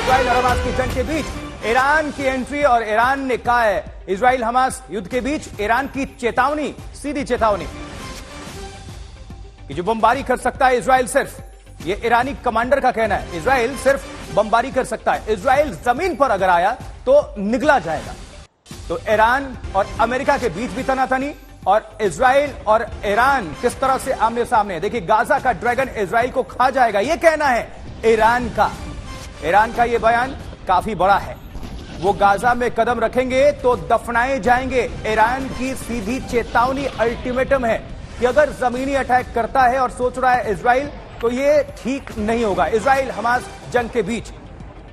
Israel और Hamas की जंग के बीच ईरान की एंट्री और ईरान ने कहा है इजराइल हमास युद्ध के बीच ईरान की चेतावनी, सीधी चेतावनी कि जो बमबारी कर सकता है इजराइल सिर्फ, ये ईरानी कमांडर का कहना है, इजराइल सिर्फ बमबारी कर सकता है, इजराइल जमीन पर अगर आया तो निगला जाएगा। तो ईरान और अमेरिका के बीच भी तनातनी और इजराइल और ईरान किस तरह से आमने सामने। देखिए गाजा का ड्रैगन इजराइल को खा जाएगा, यह कहना है ईरान का। ईरान का यह बयान काफी बड़ा है। वो गाजा में कदम रखेंगे तो दफनाए जाएंगे। ईरान की सीधी चेतावनी, अल्टीमेटम है कि अगर जमीनी अटैक करता है और सोच रहा है इजराइल तो ये ठीक नहीं होगा। इजराइल हमास जंग के बीच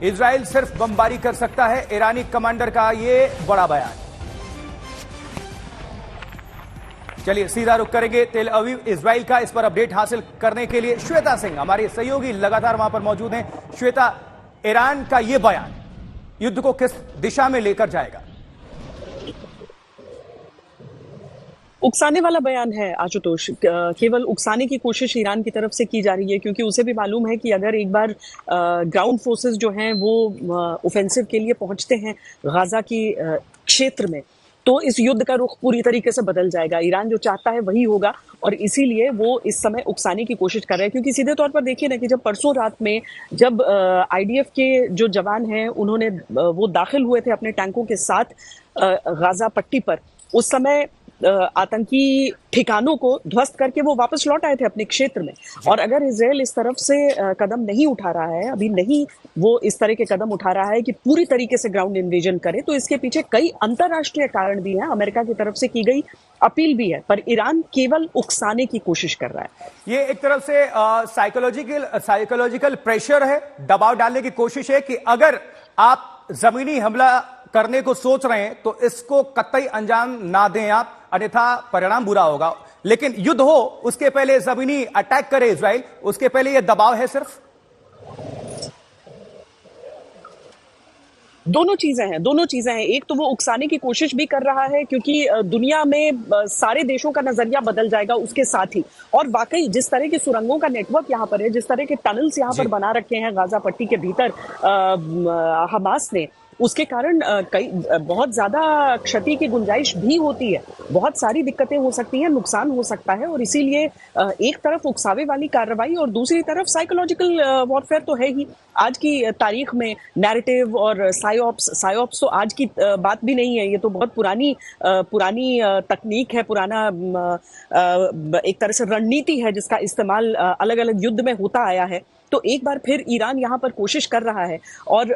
इजराइल सिर्फ बमबारी कर सकता है, ईरानी कमांडर का यह बड़ा बयान। चलिए सीधा रुख करेंगे तेल अवीव, इजराइल का। इस पर अपडेट हासिल करने के लिए श्वेता सिंह हमारी सहयोगी लगातार वहां पर मौजूद हैं। श्वेता, ईरान का यह बयान युद्ध को किस दिशा में लेकर जाएगा? उकसाने वाला बयान है आशुतोष। केवल उकसाने की कोशिश ईरान की तरफ से की जा रही है, क्योंकि उसे भी मालूम है कि अगर एक बार ग्राउंड फोर्सेस जो हैं वो ऑफेंसिव के लिए पहुंचते हैं गाजा की क्षेत्र में, तो इस युद्ध का रुख पूरी तरीके से बदल जाएगा। ईरान जो चाहता है वही होगा और इसीलिए वो इस समय उकसाने की कोशिश कर रहे हैं। क्योंकि सीधे तौर पर देखिए ना कि जब परसों रात में जब आईडीएफ के जो जवान हैं उन्होंने वो दाखिल हुए थे अपने टैंकों के साथ गाजा पट्टी पर, उस समय आतंकी ठिकानों को ध्वस्त करके वो वापस लौट आए थे अपने क्षेत्र में। और अगर इजराइल इस तरफ से कदम नहीं उठा रहा है, अभी नहीं वो इस तरह के कदम उठा रहा है कि पूरी तरीके से ग्राउंड इन्वेजन करे, तो इसके पीछे कई अंतरराष्ट्रीय कारण भी हैं, अमेरिका की तरफ से की गई अपील भी है, पर ईरान केवल उकसाने की कोशिश कर रहा है। ये एक तरफ से साइकोलॉजिकल प्रेशर है, दबाव डालने की कोशिश है कि अगर आप जमीनी हमला करने को सोच रहे हैं तो इसको कतई अंजाम ना दें आप, अन्यथा परिणाम बुरा होगा। लेकिन युद्ध हो उसके पहले जमीनी अटैक करे इजराइल, उसके पहले यह दबाव है सिर्फ। दोनों चीजें हैं। एक तो वो उकसाने की कोशिश भी कर रहा है क्योंकि दुनिया में सारे देशों का नजरिया बदल जाएगा उसके साथ ही। और वाकई जिस तरह के सुरंगों का नेटवर्क यहाँ पर है, जिस तरह के टनल्स यहाँ पर बना रखे हैं गाजा पट्टी के भीतर हमास ने, उसके कारण कई बहुत ज्यादा क्षति की गुंजाइश भी होती है, बहुत सारी दिक्कतें हो सकती हैं, नुकसान हो सकता है। और इसीलिए एक तरफ उकसावे वाली कार्रवाई और दूसरी तरफ साइकोलॉजिकल वॉरफेयर तो है ही। आज की तारीख में नैरेटिव और साइऑप्स तो आज की बात भी नहीं है, ये तो बहुत पुरानी तकनीक है, पुराना एक तरह से रणनीति है जिसका इस्तेमाल अलग अलग युद्ध में होता आया है। तो एक बार फिर ईरान यहाँ पर कोशिश कर रहा है और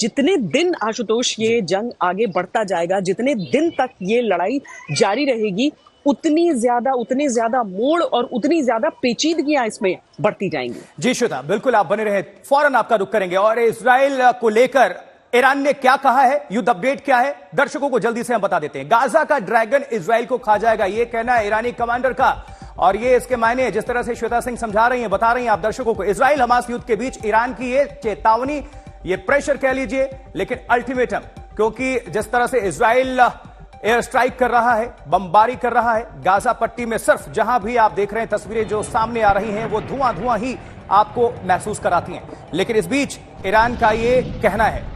जितने दिन आशुतोष ये जंग आगे बढ़ता जाएगा, जितने दिन तक ये लड़ाई जारी रहेगी, उतनी ज्यादा मोड़ और उतनी ज्यादा पेचीदगियां इसमें बढ़ती जाएंगी। जी श्वेता, बिल्कुल आप बने रहे, फौरन आपका रुख करेंगे। और इजराइल को लेकर ईरान ने क्या कहा है, युद्ध अपडेट क्या है, दर्शकों को जल्दी से हम बता देते हैं। गाजा का ड्रैगन इजराइल को खा जाएगा, यह कहना है ईरानी कमांडर का। और ये इसके मायने जिस तरह से श्वेता सिंह समझा रही हैं, बता रही हैं आप दर्शकों को, इजराइल हमास युद्ध के बीच ईरान की ये चेतावनी, ये प्रेशर कह लीजिए, लेकिन अल्टीमेटम, क्योंकि जिस तरह से इजराइल एयर स्ट्राइक कर रहा है, बमबारी कर रहा है गाजा पट्टी में, सिर्फ जहां भी आप देख रहे हैं तस्वीरें जो सामने आ रही हैं वो धुआं ही आपको महसूस कराती हैं। लेकिन इस बीच ईरान का ये कहना है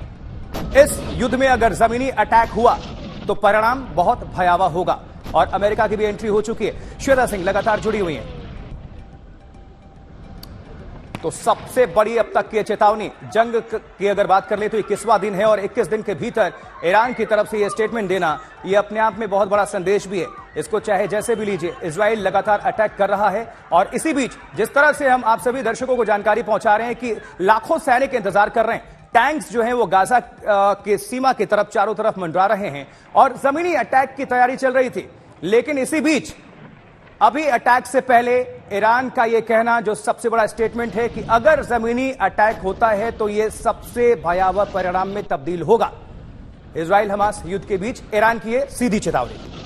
इस युद्ध में अगर जमीनी अटैक हुआ तो परिणाम बहुत भयावह होगा। और अमेरिका की भी एंट्री हो चुकी है। श्वेता सिंह लगातार जुड़ी हुई हैं। तो सबसे बड़ी अब तक की चेतावनी, जंग की अगर बात कर ले तो 21वां दिन है और 21 दिन के भीतर ईरान की तरफ से यह स्टेटमेंट देना, यह अपने आप में बहुत बड़ा संदेश भी है। इसको चाहे जैसे भी लीजिए, इजराइल लगातार अटैक कर रहा है। और इसी बीच जिस तरह से हम आप सभी दर्शकों को जानकारी पहुंचा रहे हैं कि लाखों सैनिक इंतजार कर रहे हैं, टैंक्स जो हैं वो गाजा के सीमा की तरफ चारों तरफ मंडरा रहे हैं और जमीनी अटैक की तैयारी चल रही थी। लेकिन इसी बीच अभी अटैक से पहले ईरान का यह कहना, जो सबसे बड़ा स्टेटमेंट है कि अगर जमीनी अटैक होता है तो यह सबसे भयावह परिणाम में तब्दील होगा। इजराइल हमास युद्ध के बीच ईरान की यह सीधी चेतावनी।